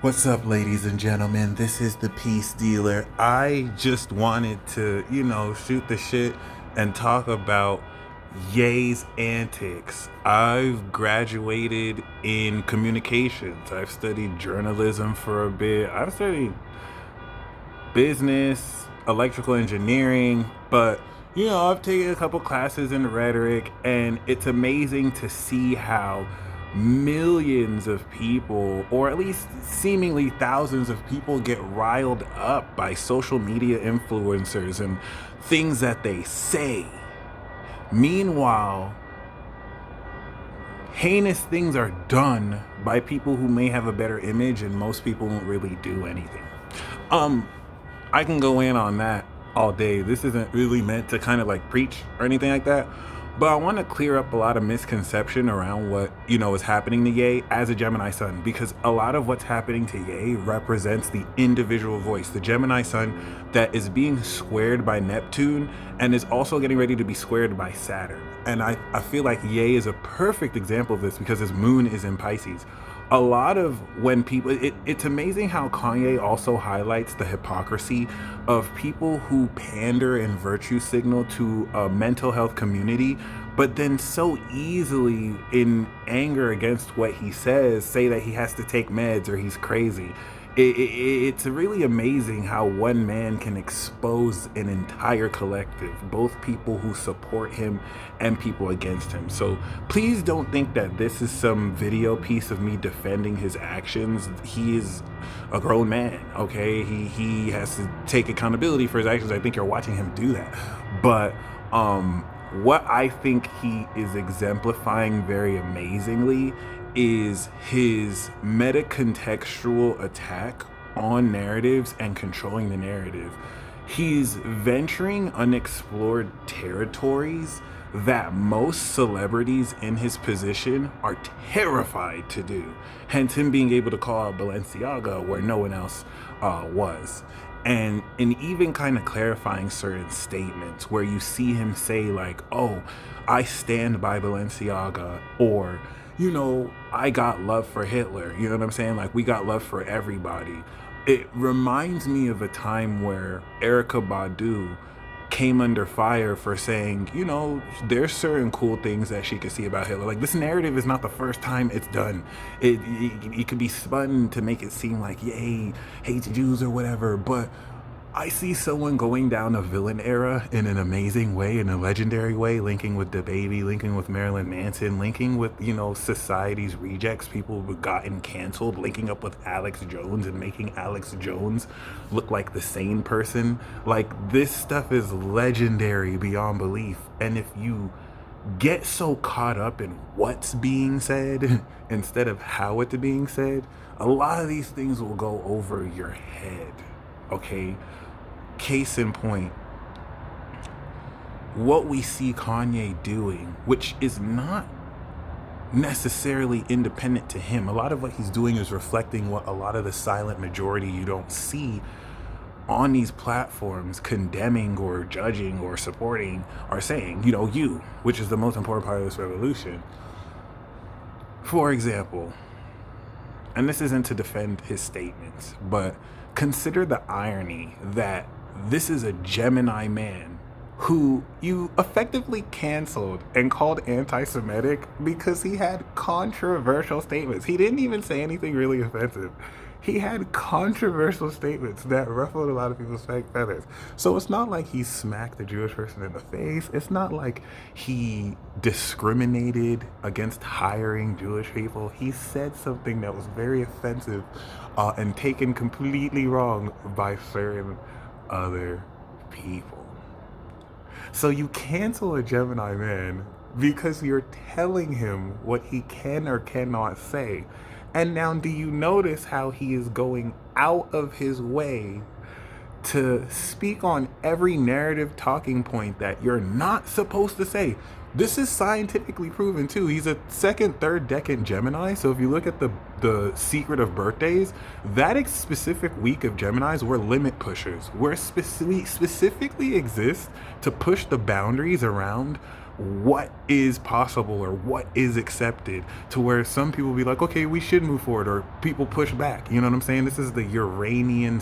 What's up, ladies and gentlemen? This is the Peace Dealer. I just wanted to, shoot the shit and talk about Ye's antics. I've graduated in communications. I've studied journalism for a bit. I've studied business, electrical engineering, but I've taken a couple classes in rhetoric, and it's amazing to see how millions of people, or at least seemingly thousands of people, get riled up by social media influencers and things that they say. Meanwhile, heinous things are done by people who may have a better image, and most people won't really do anything. I can go in on that all day. This isn't really meant to kind of like preach or anything like that, but I want to clear up a lot of misconception around what, is happening to Ye as a Gemini sun, because a lot of what's happening to Ye represents the individual voice, the Gemini sun that is being squared by Neptune and is also getting ready to be squared by Saturn. And I feel like Ye is a perfect example of this because his moon is in Pisces. A lot of when people, it's amazing how Kanye also highlights the hypocrisy of people who pander and virtue signal to a mental health community, but then so easily in anger against what he says, say that he has to take meds or he's crazy. It's really amazing how one man can expose an entire collective, both people who support him and people against him. So please don't think that this is some video piece of me defending his actions. He is a grown man, okay? He has to take accountability for his actions. I think you're watching him do that. But what I think he is exemplifying very amazingly is his meta-contextual attack on narratives and controlling the narrative. He's venturing unexplored territories that most celebrities in his position are terrified to do. Hence him being able to call out Balenciaga where no one else was. And even kind of clarifying certain statements where you see him say like, oh, I stand by Balenciaga, or I got love for Hitler. You know what I'm saying? Like, we got love for everybody. It reminds me of a time where Erykah Badu came under fire for saying, there's certain cool things that she could see about Hitler. Like, this narrative is not the first time it's done. It could be spun to make it seem like, yay, hates Jews or whatever, but I see someone going down a villain era in an amazing way, in a legendary way, linking with DaBaby, linking with Marilyn Manson, linking with, society's rejects, people who've gotten canceled, linking up with Alex Jones and making Alex Jones look like the sane person. Like, this stuff is legendary beyond belief. And if you get so caught up in what's being said instead of how it's being said, a lot of these things will go over your head, okay? Case in point, what we see Kanye doing, which is not necessarily independent to him. A lot of what he's doing is reflecting what a lot of the silent majority you don't see on these platforms condemning or judging or supporting are saying, which is the most important part of this revolution. For example, and this isn't to defend his statements, but consider the irony that this is a Gemini man who you effectively canceled and called anti-Semitic because he had controversial statements. He didn't even say anything really offensive. He had controversial statements that ruffled a lot of people's feathers. So it's not like he smacked a Jewish person in the face. It's not like he discriminated against hiring Jewish people. He said something that was very offensive and taken completely wrong by certain other people. So you cancel a Gemini man because you're telling him what he can or cannot say. And now, do you notice how he is going out of his way to speak on every narrative talking point that you're not supposed to say? This is scientifically proven too. He's a second, third decan Gemini. So if you look at the secret of birthdays, that specific week of Geminis, we're limit pushers. We're specifically exist to push the boundaries around what is possible or what is accepted, to where some people be like, okay, we should move forward, or people push back. You know what I'm saying? This is the Uranian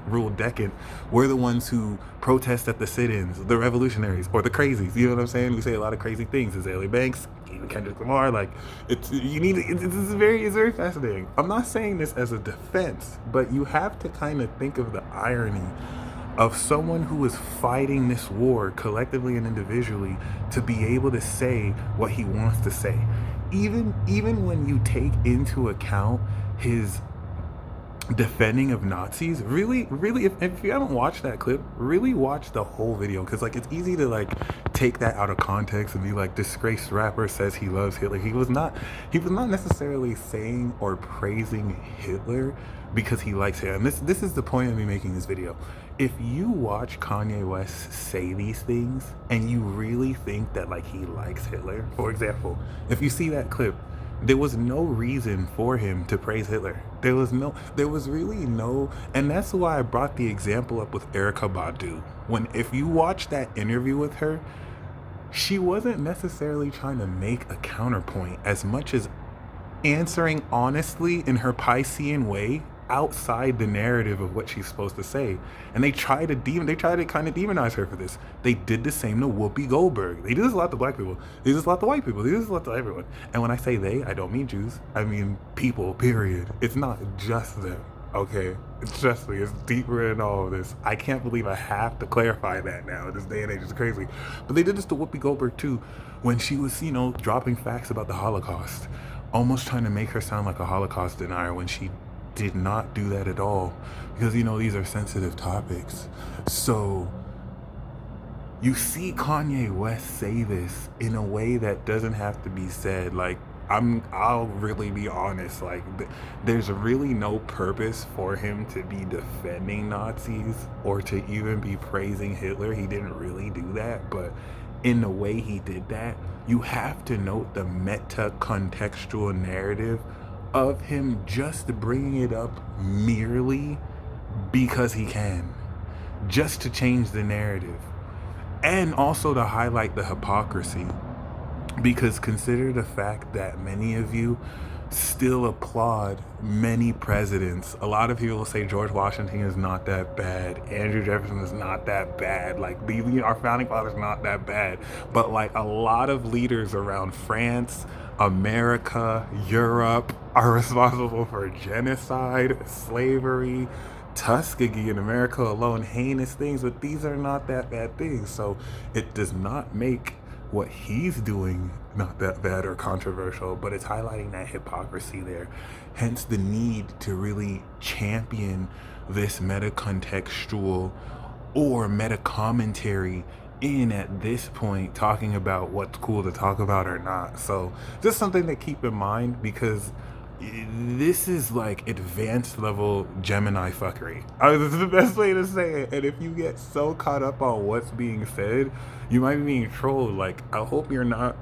rule decant. We're the ones who protest at the sit-ins, the revolutionaries, or the crazies. You know what I'm saying? We say a lot of crazy things. Azalea Banks, even Kendrick Lamar. Like, it's very fascinating. I'm not saying this as a defense, but you have to kind of think of the irony of someone who is fighting this war collectively and individually to be able to say what he wants to say. Even when you take into account his defending of Nazis, really, if you haven't watched that clip, really watch the whole video, because like it's easy to like take that out of context and be like, disgraced rapper says he loves Hitler. He was not necessarily saying or praising Hitler because he likes him. And this is the point of me making this video. If you watch Kanye West say these things and you really think that like he likes Hitler, for example, if you see that clip, there was no reason for him to praise Hitler. There was really no, and that's why I brought the example up with Erykah Badu. If you watch that interview with her, she wasn't necessarily trying to make a counterpoint as much as answering honestly in her Piscean way outside the narrative of what she's supposed to say. And they try to kind of demonize her for this. They did the same to Whoopi Goldberg. They do this a lot to black people. They do this a lot to white people. They do this a lot to everyone. And when I say they, I don't mean Jews. I mean people, period. It's not just them, okay? It's just me. It's deeper in all of this. I can't believe I have to clarify that now. This day and age is crazy. But they did this to Whoopi Goldberg too, when she was, dropping facts about the Holocaust, almost trying to make her sound like a Holocaust denier when she did not do that at all, because these are sensitive topics. So you see Kanye West say this in a way that doesn't have to be said. Like, I'll really be honest, like there's really no purpose for him to be defending Nazis or to even be praising Hitler. He didn't really do that, but in the way he did that, you have to note the meta contextual narrative of him just bringing it up merely because he can, just to change the narrative, and also to highlight the hypocrisy. Because consider the fact that many of you still applaud many presidents. A lot of people will say George Washington is not that bad, Andrew Jefferson is not that bad, like our founding fathers not that bad, but like a lot of leaders around France, America, Europe are responsible for genocide, slavery, Tuskegee in America alone, heinous things, but these are not that bad things. So it does not make what he's doing not that bad or controversial, but it's highlighting that hypocrisy there. Hence the need to really champion this meta-contextual or meta-commentary in at this point, talking about what's cool to talk about or not. So just something to keep in mind, because this is like advanced level Gemini fuckery. This is the best way to say it. And if you get so caught up on what's being said, you might be being trolled. Like, I hope you're not.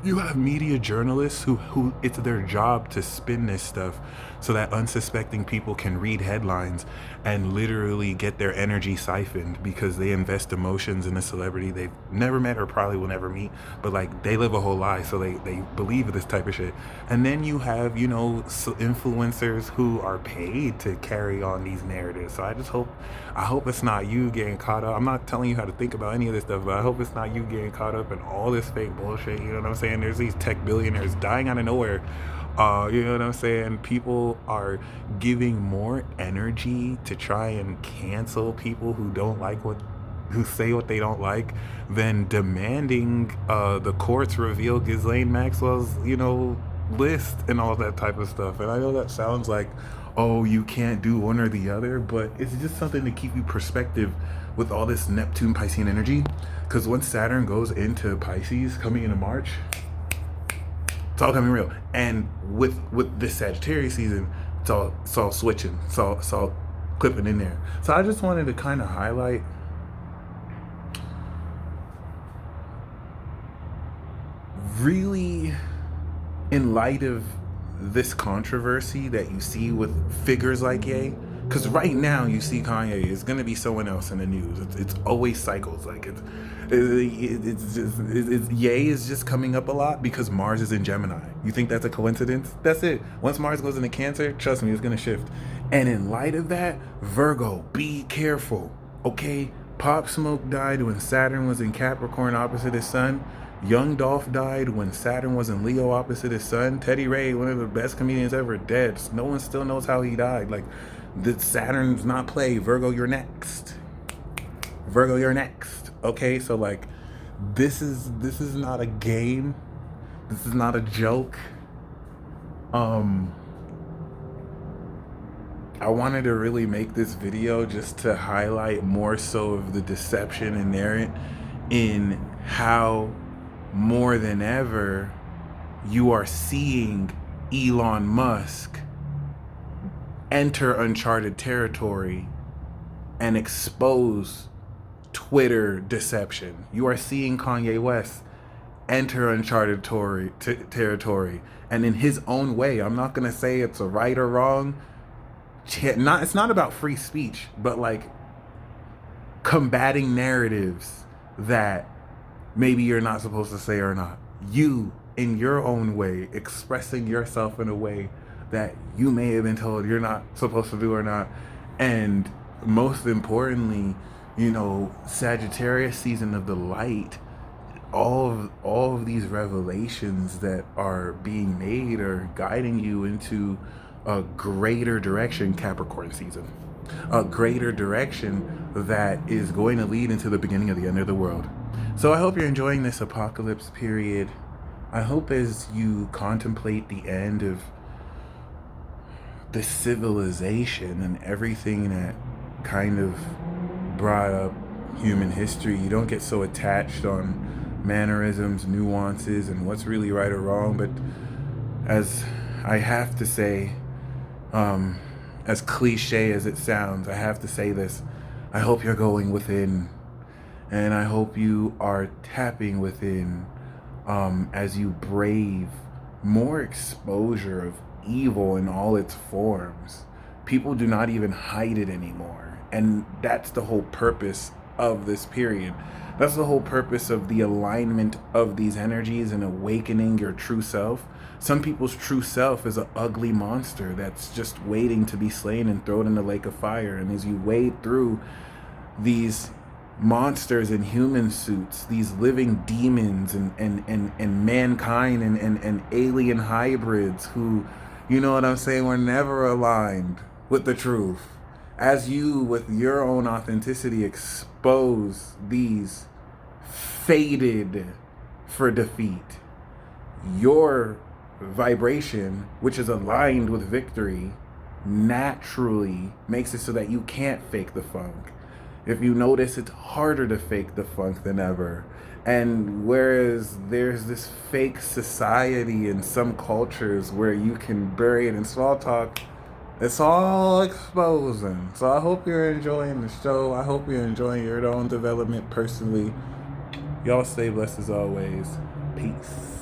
You have media journalists who it's their job to spin this stuff so that unsuspecting people can read headlines and literally get their energy siphoned, because they invest emotions in a celebrity they've never met or probably will never meet, but like they live a whole lie, so they believe this type of shit. And then you have influencers who are paid to carry on these narratives. So I hope it's not you getting caught up. I'm not telling you how to think about any of this stuff, but I hope it's not you getting caught up in all this fake bullshit. You know what I'm saying? There's these tech billionaires dying out of nowhere. You know what I'm saying? People are giving more energy to try and cancel people who who say what they don't like, than demanding the courts reveal Ghislaine Maxwell's, list and all that type of stuff. And I know that sounds like, oh, you can't do one or the other, but it's just something to keep you perspective with all this Neptune Piscean energy. Because once Saturn goes into Pisces, coming into March, it's all coming real. And with this Sagittarius season, it's all switching. It's all clipping in there. So I just wanted to kind of highlight really, in light of this controversy that you see with figures like Ye, Because right now you see Kanye is gonna be someone else in the news. It's always cycles. Like Ye is just coming up a lot because Mars is in Gemini. You think that's a coincidence? That's it. Once Mars goes into Cancer, trust me, it's gonna shift. And in light of that, Virgo, be careful. Okay, Pop Smoke died when Saturn was in Capricorn opposite his sun. Young Dolph died when Saturn was in Leo opposite his sun. Teddy Ray, one of the best comedians ever, dead. No one still knows how he died. Like, the Saturn's not play. Virgo, you're next. Virgo, you're next. Okay, so like, this is not a game. This is not a joke. I wanted to really make this video just to highlight more so of the deception inherent in how more than ever you are seeing Elon Musk enter uncharted territory and expose Twitter deception. You are seeing Kanye West enter uncharted territory, and in his own way. I'm not gonna say it's a right or wrong. It's not about free speech, but like combating narratives that maybe you're not supposed to say or not. You, in your own way, expressing yourself in a way that you may have been told you're not supposed to do or not. And most importantly, Sagittarius season of the light, all of these revelations that are being made are guiding you into a greater direction, Capricorn season. A greater direction that is going to lead into the beginning of the end of the world. So I hope you're enjoying this apocalypse period. I hope as you contemplate the end of the civilization and everything that kind of brought up human history, you don't get so attached on mannerisms, nuances, and what's really right or wrong. But as I have to say, as cliche as it sounds, I have to say this. I hope you're going within, and I hope you are tapping within as you brave more exposure of evil in all its forms. People do not even hide it anymore. And that's the whole purpose of this period. That's the whole purpose of the alignment of these energies and awakening your true self. Some people's true self is an ugly monster that's just waiting to be slain and thrown in the lake of fire. And as you wade through these monsters in human suits, these living demons and mankind and alien hybrids who, you know what I'm saying, were never aligned with the truth. As you, with your own authenticity, expose these fated for defeat, your vibration, which is aligned with victory, naturally makes it so that you can't fake the funk. If you notice, it's harder to fake the funk than ever. And whereas there's this fake society in some cultures where you can bury it in small talk, it's all exposing. So I hope you're enjoying the show. I hope you're enjoying your own development personally. Y'all stay blessed as always. Peace.